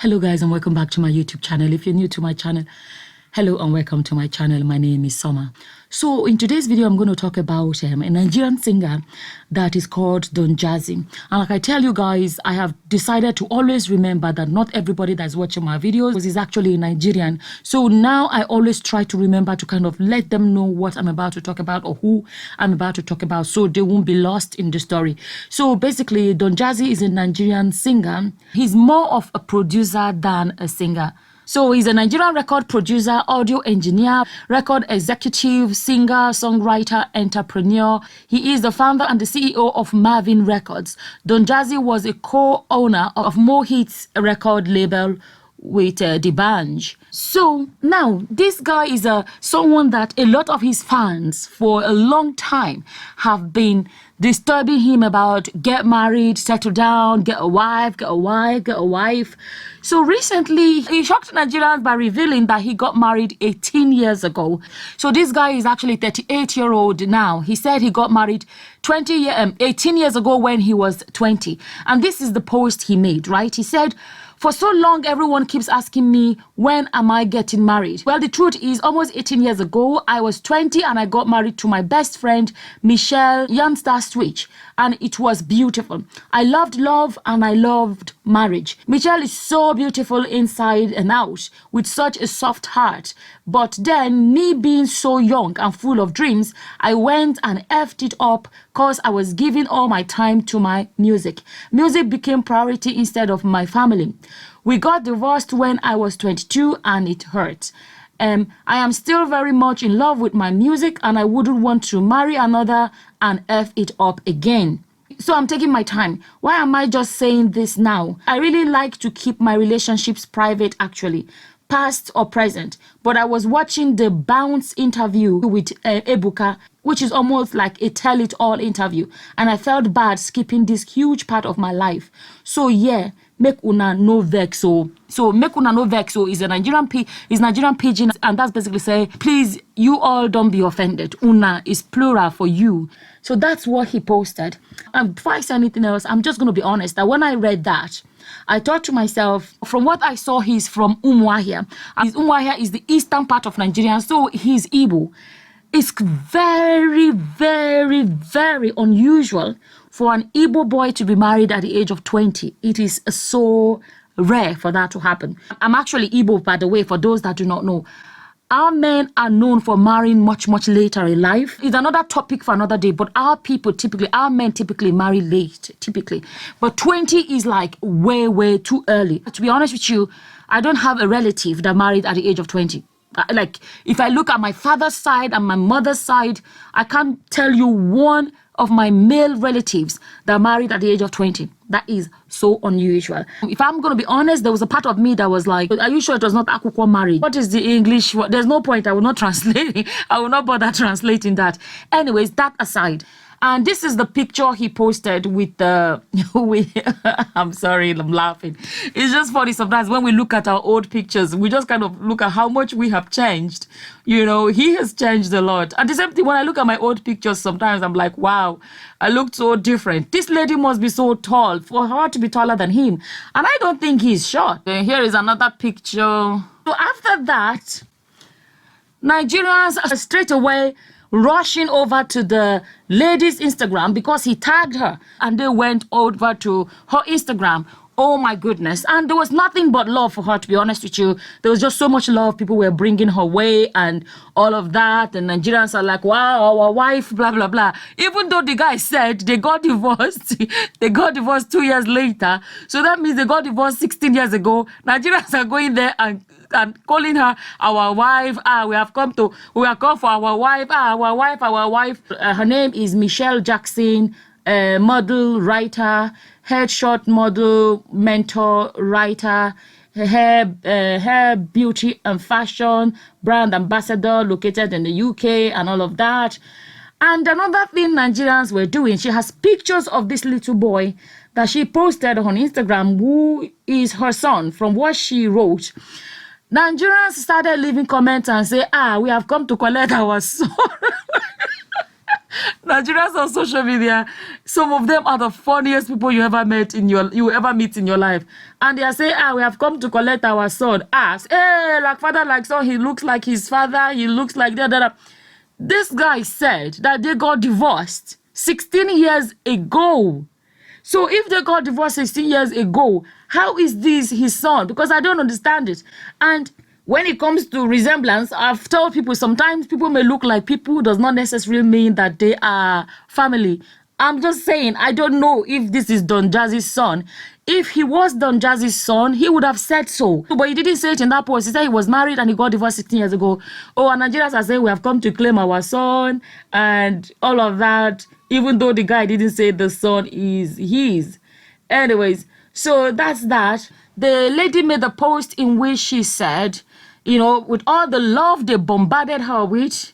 Hello guys, and welcome back to my YouTube channel. If you're new to my channel, hello and welcome to my channel. My name is Summer. So in today's video, I'm going to talk about a Nigerian singer that is called Don Jazzy. And like I tell you guys, I have decided to always remember that not everybody that's watching my videos is actually a Nigerian. So now I always try to remember to kind of let them know what I'm about to talk about or who I'm about to talk about, so they won't be lost in the story. So basically, Don Jazzy is a Nigerian singer. He's more of a producer than a singer. So he's a Nigerian record producer, audio engineer, record executive, singer, songwriter, entrepreneur. He is the founder and the CEO of Marvin Records. Don Jazzy was a co-owner of More Hits record label with D'banj. So now this guy is someone that a lot of his fans for a long time have been disturbing him about: get married, settle down, get a wife, get a wife, get a wife. So recently he shocked Nigerians by revealing that he got married 18 years ago. So this guy is actually 38-year-old now. He said he got married 18 years ago when he was 20. And this is the post he made, right? He said, "For so long, everyone keeps asking me, when am I getting married? Well, the truth is, almost 18 years ago, I was 20 and I got married to my best friend, Michelle Youngster Switch. And it was beautiful. I loved love and I loved marriage. Michelle is so beautiful inside and out, with such a soft heart. But then, me being so young and full of dreams, I went and effed it up because I was giving all my time to my music. Music became priority instead of my family. We got divorced when I was 22 and it hurt. I am still very much in love with my music and I wouldn't want to marry another and F it up again. So I'm taking my time. Why am I just saying this now? I really like to keep my relationships private actually, past or present. But I was watching the Bounce interview with Ebuka, which is almost like a tell-it-all interview. And I felt bad skipping this huge part of my life. So yeah, make una no vex. So make una no vex is a Nigerian pidgin, and that's basically say, please, you all don't be offended. Una is plural for you. So that's what he posted. And before I say anything else, I'm just going to be honest that when I read that, I thought to myself, from what I saw, he's from Umuahia. And Umuahia is the eastern part of Nigeria, so he's Igbo. It's very, very, very unusual for an Igbo boy to be married at the age of 20. It is so rare for that to happen. I'm actually Igbo, by the way, for those that do not know. Our men are known for marrying much, much later in life. It's another topic for another day, but our men typically marry late, typically. But 20 is like way, way too early. To be honest with you, I don't have a relative that married at the age of 20. Like, if I look at my father's side and my mother's side, I can't tell you one of my male relatives that married at the age of 20. That is so unusual. If I'm going to be honest, there was a part of me that was like, are you sure it was not Akukwo marriage? What is the English? There's no point. I will not translate. I will not bother translating that. Anyways, that aside. And this is the picture he posted with the, I'm sorry, I'm laughing. It's just funny sometimes when we look at our old pictures, we just kind of look at how much we have changed. You know, he has changed a lot. And the same thing, when I look at my old pictures, sometimes I'm like, wow, I looked so different. This lady must be so tall for her to be taller than him. And I don't think he's short. And here is another picture. So after that, Nigerians are straight away rushing over to the lady's Instagram because he tagged her, and they went over to her Instagram. Oh my goodness. And there was nothing but love for her, to be honest with you. There was just so much love people were bringing her way and all of that. And Nigerians are like, wow, our wife, blah, blah, blah. Even though the guy said they got divorced, they got divorced 2 years later. So that means they got divorced 16 years ago. Nigerians are going there and calling her our wife. We have come for our wife. Our wife. Her name is Michelle Jackson, model, writer, headshot model, mentor, writer, hair, beauty and fashion, brand ambassador, located in the UK and all of that. And another thing Nigerians were doing, she has pictures of this little boy that she posted on Instagram, who is her son. From what she wrote, Nigerians started leaving comments and say, we have come to collect our son. Nigerians on social media, some of them are the funniest people you ever meet in your life. And they are saying, we have come to collect our son. Hey, like father, like son, he looks like his father, he looks like that. This guy said that they got divorced 16 years ago. So if they got divorced 16 years ago, how is this his son? Because I don't understand it. And when it comes to resemblance, I've told people sometimes people may look like people, does not necessarily mean that they are family. I'm just saying, I don't know if this is Don Jazzy's son. If he was Don Jazzy's son, he would have said so. But he didn't say it in that post. He said he was married and he got divorced 16 years ago. Oh, and Nigerians are saying we have come to claim our son and all of that, even though the guy didn't say the son is his. Anyways, so that's that. The lady made a post in which she said, with all the love they bombarded her with,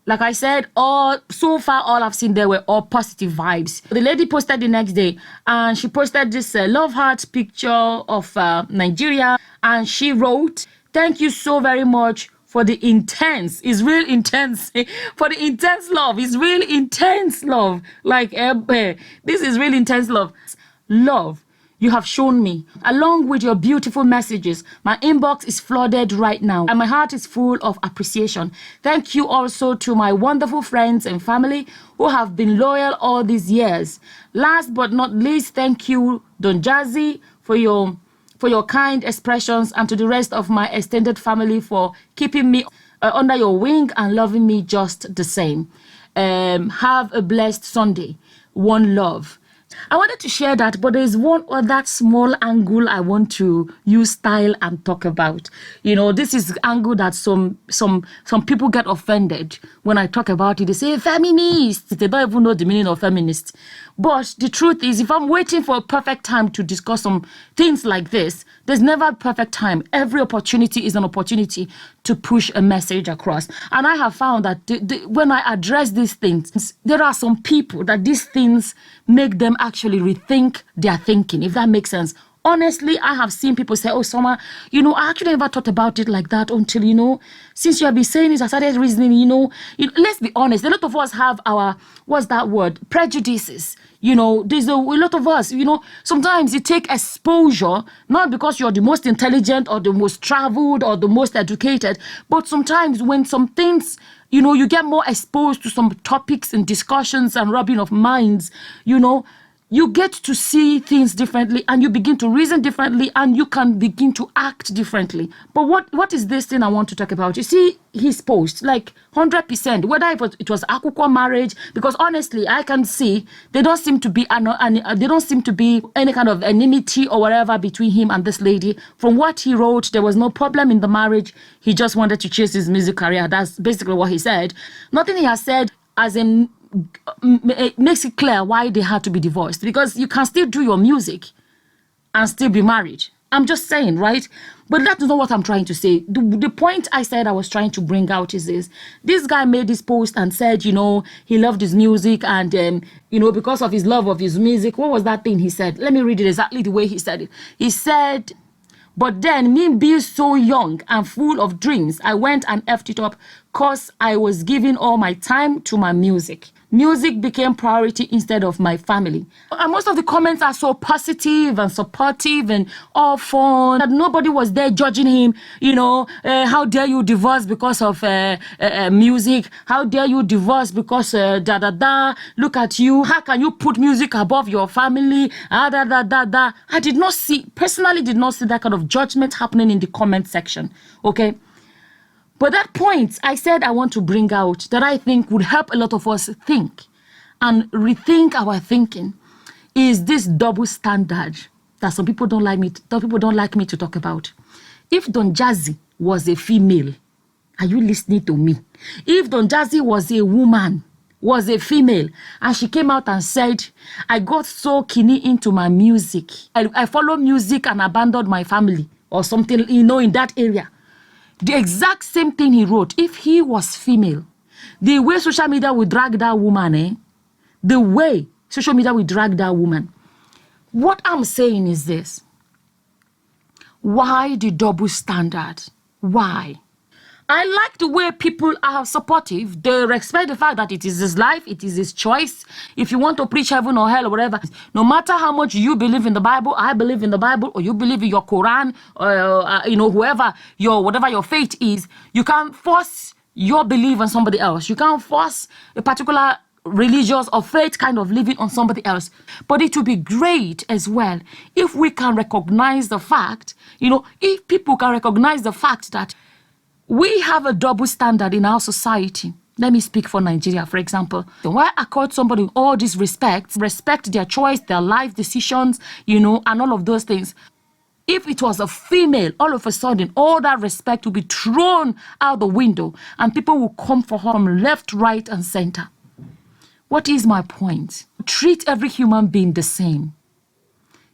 like I said, so far all I've seen there were all positive vibes. The lady posted the next day, and she posted this love heart picture of Nigeria, and she wrote, "Thank you so very much for the intense, it's real intense, for the intense love, it's real intense love. Like, this is real intense love. Love you have shown me, along with your beautiful messages. My inbox is flooded right now, and my heart is full of appreciation. Thank you also to my wonderful friends and family who have been loyal all these years. Last but not least, thank you, Don Jazzy, for your kind expressions, and to the rest of my extended family for keeping me under your wing and loving me just the same. Have a blessed Sunday. One love." I wanted to share that, but there's one other small angle I want to use style and talk about. This is angle that some people get offended when I talk about it. They say feminist. They don't even know the meaning of feminist. But the truth is, if I'm waiting for a perfect time to discuss some things like this, there's never a perfect time. Every opportunity is an opportunity to push a message across. And I have found that when I address these things, there are some people that these things make them actually rethink their thinking, if that makes sense. Honestly, I have seen people say, "Oh, Summer, I actually never thought about it like that until, since you have been saying it, I started reasoning, let's be honest, a lot of us have our, what's that word, prejudices. There's a lot of us, sometimes you take exposure, not because you're the most intelligent or the most traveled or the most educated, but sometimes when some things, you get more exposed to some topics and discussions and rubbing of minds, you get to see things differently, and you begin to reason differently, and you can begin to act differently. But what is this thing I want to talk about? You see his post, like 100%, whether it was Akukwa marriage, because honestly, I can see they don't seem to be any kind of enmity or whatever between him and this lady. From what he wrote, there was no problem in the marriage. He just wanted to chase his music career. That's basically what he said. Nothing he has said as in makes it clear why they had to be divorced, because you can still do your music and still be married. I'm just saying, right? But that's not what I'm trying to say. The point I said I was trying to bring out is this guy made this post and said, he loved his music, and because of his love of his music, what was that thing he said? Let me read it exactly the way he said it. He said, "But then, me being so young and full of dreams, I went and effed it up because I was giving all my time to my music. Music became priority instead of my family." And most of the comments are so positive and supportive and all fun, that nobody was there judging him. How dare you divorce because of music? How dare you divorce because Look at you. How can you put music above your family? I personally did not see that kind of judgment happening in the comment section. Okay. But that point I said I want to bring out, that I think would help a lot of us think and rethink our thinking, is this double standard that some people don't like me to talk about. If Don Jazzy was a female, are you listening to me? If Don Jazzy was a woman, was a female, and she came out and said, "I got so keen into my music. I follow music and abandoned my family," or something, in that area. The exact same thing he wrote, if he was female, the way social media would drag that woman, the way social media would drag that woman. What I'm saying is this. Why the double standard? Why? I like the way people are supportive. They respect the fact that it is his life, it is his choice. If you want to preach heaven or hell or whatever, no matter how much you believe in the Bible, I believe in the Bible, or you believe in your Quran, or whoever whatever your faith is, you can't force your belief on somebody else. You can't force a particular religious or faith kind of living on somebody else. But it would be great as well if we can recognize the fact, if people can recognize the fact that we have a double standard in our society. Let me speak for Nigeria, for example. Why accord somebody all this respect their choice, their life decisions, and all of those things. If it was a female, all of a sudden, all that respect will be thrown out the window and people will come for her from left, right, and center. What is my point? Treat every human being the same.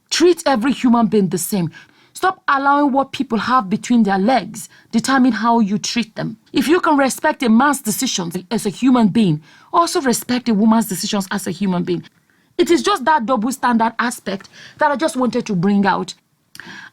Treat every human being the same. Stop allowing what people have between their legs determine how you treat them. If you can respect a man's decisions as a human being, also respect a woman's decisions as a human being. It is just that double standard aspect that I just wanted to bring out.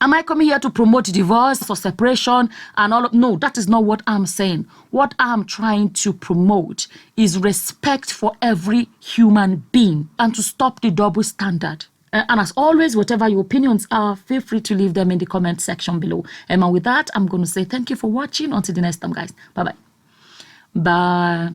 Am I coming here to promote divorce or separation and all of? No, that is not what I'm saying. What I'm trying to promote is respect for every human being and to stop the double standard. And as always, whatever your opinions are, feel free to leave them in the comment section below. And with that, I'm going to say thank you for watching. Until the next time, guys. Bye-bye. Bye.